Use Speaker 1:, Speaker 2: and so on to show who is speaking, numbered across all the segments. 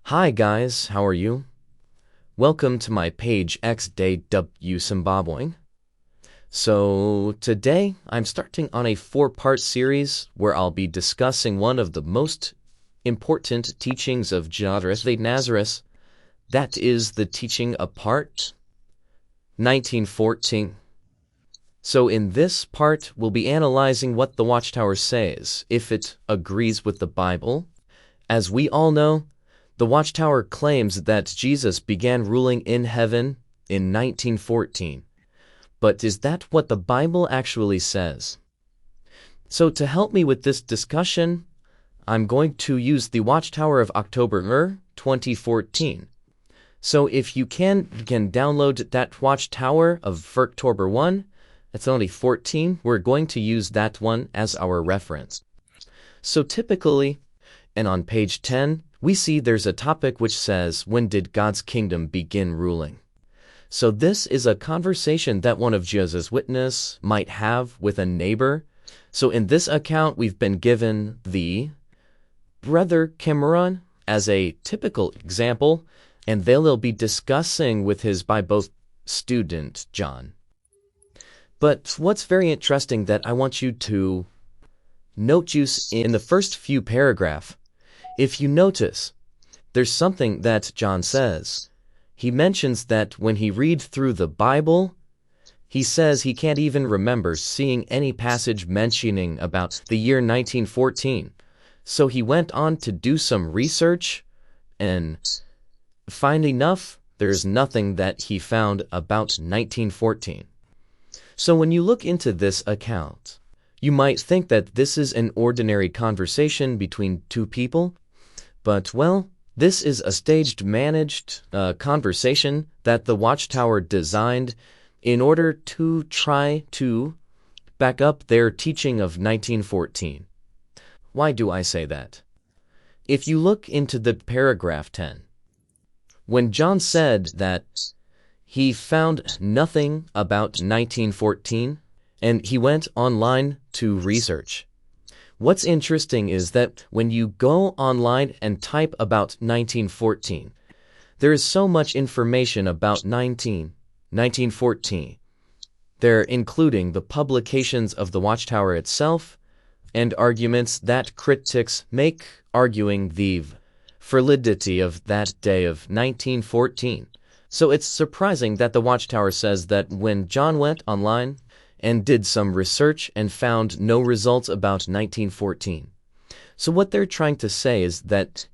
Speaker 1: Hi guys, how are you? Welcome to my page XDW Zimbabwe. So today I'm starting on a 4-part series where I'll be discussing one of the most important teachings of Jehovah the Nazareth. That is the teaching apart 1914. So in this part we'll be analyzing what the Watchtower says, if it agrees with the Bible. As we all know, the Watchtower claims that Jesus began ruling in heaven in 1914. But is that what the Bible actually says? So to help me with this discussion, I'm going to use the Watchtower of October 2014. So if you can download that Watchtower of October 1, it's only 14, we're going to use that one as our reference. So typically, and on page 10, we see there's a topic which says, when did God's kingdom begin ruling? So this is a conversation that one of Jehovah's Witnesses might have with a neighbor. So in this account, we've been given the Brother Cameron as a typical example, and they'll be discussing with his Bible student, John. But what's very interesting that I want you to note in the first few paragraphs, if you notice, there's something that John says. He mentions that when he reads through the Bible, he says he can't even remember seeing any passage mentioning about the year 1914. So he went on to do some research, and find enough, there's nothing that he found about 1914. So when you look into this account, you might think that this is an ordinary conversation between two people, but, well, this is a staged, managed conversation that the Watchtower designed in order to try to back up their teaching of 1914. Why do I say that? If you look into the paragraph 10, when John said that he found nothing about 1914, and he went online to research. What's interesting is that when you go online and type about 1914, there is so much information about 1914. They're including the publications of the Watchtower itself and arguments that critics make arguing the validity of that day of 1914. So it's surprising that the Watchtower says that when John went online and did some research and found no results about 1914. So what they're trying to say is that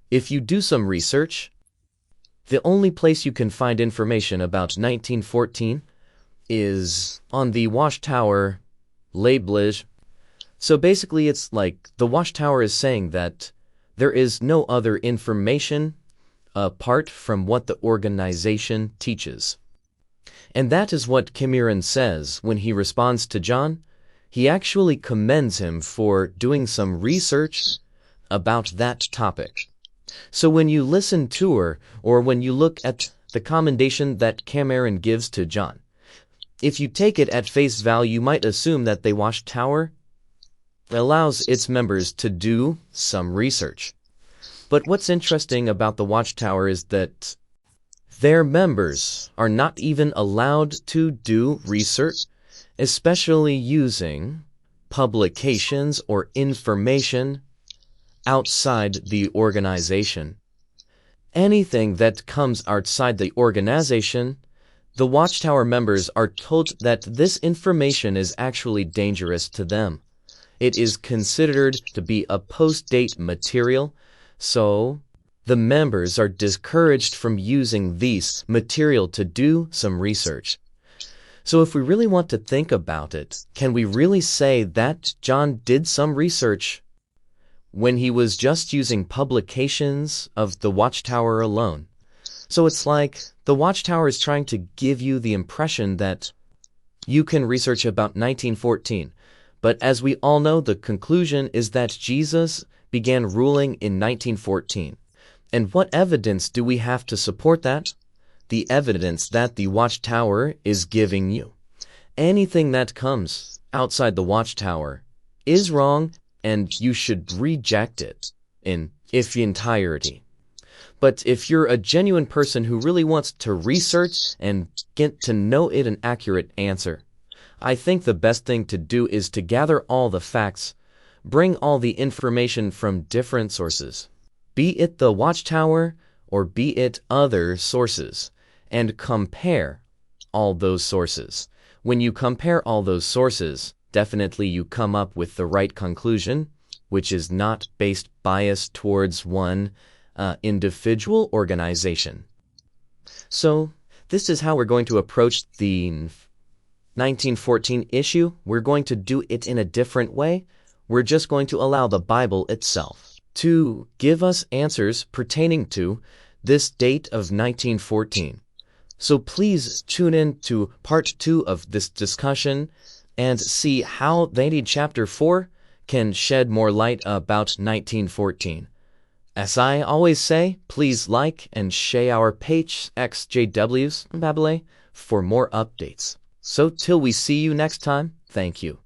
Speaker 1: if you do some research, the only place you can find information about 1914 is on the Watchtower labelage. So basically it's like the Watchtower is saying that there is no other information apart from what the organization teaches. And that is what Cameron says when he responds to John. He actually commends him for doing some research about that topic. So when you listen to her, or when you look at the commendation that Cameron gives to John, if you take it at face value, you might assume that the Watchtower allows its members to do some research. But what's interesting about the Watchtower is that their members are not even allowed to do research, especially using publications or information outside the organization. Anything that comes outside the organization, the Watchtower members are told that this information is actually dangerous to them. It is considered to be a post-date material, so the members are discouraged from using these material to do some research. So if we really want to think about it, can we really say that John did some research when he was just using publications of the Watchtower alone? So it's like the Watchtower is trying to give you the impression that you can research about 1914. But as we all know, the conclusion is that Jesus began ruling in 1914. And what evidence do we have to support that? The evidence that the Watchtower is giving you. Anything that comes outside the Watchtower is wrong, and you should reject it in its entirety. But if you're a genuine person who really wants to research and get to know it an accurate answer, I think the best thing to do is to gather all the facts, bring all the information from different sources, be it the Watchtower or be it other sources, and compare all those sources. When you compare all those sources, definitely you come up with the right conclusion, which is not based bias towards one individual organization. So this is how we're going to approach the 1914 issue. We're going to do it in a different way. We're just going to allow the Bible itself to give us answers pertaining to this date of 1914. So please tune in to part 2 of this discussion and see how they chapter 4 can shed more light about 1914. As I always say, please like and share our page XJWs Babylay for more updates. So till we see you next time, thank you.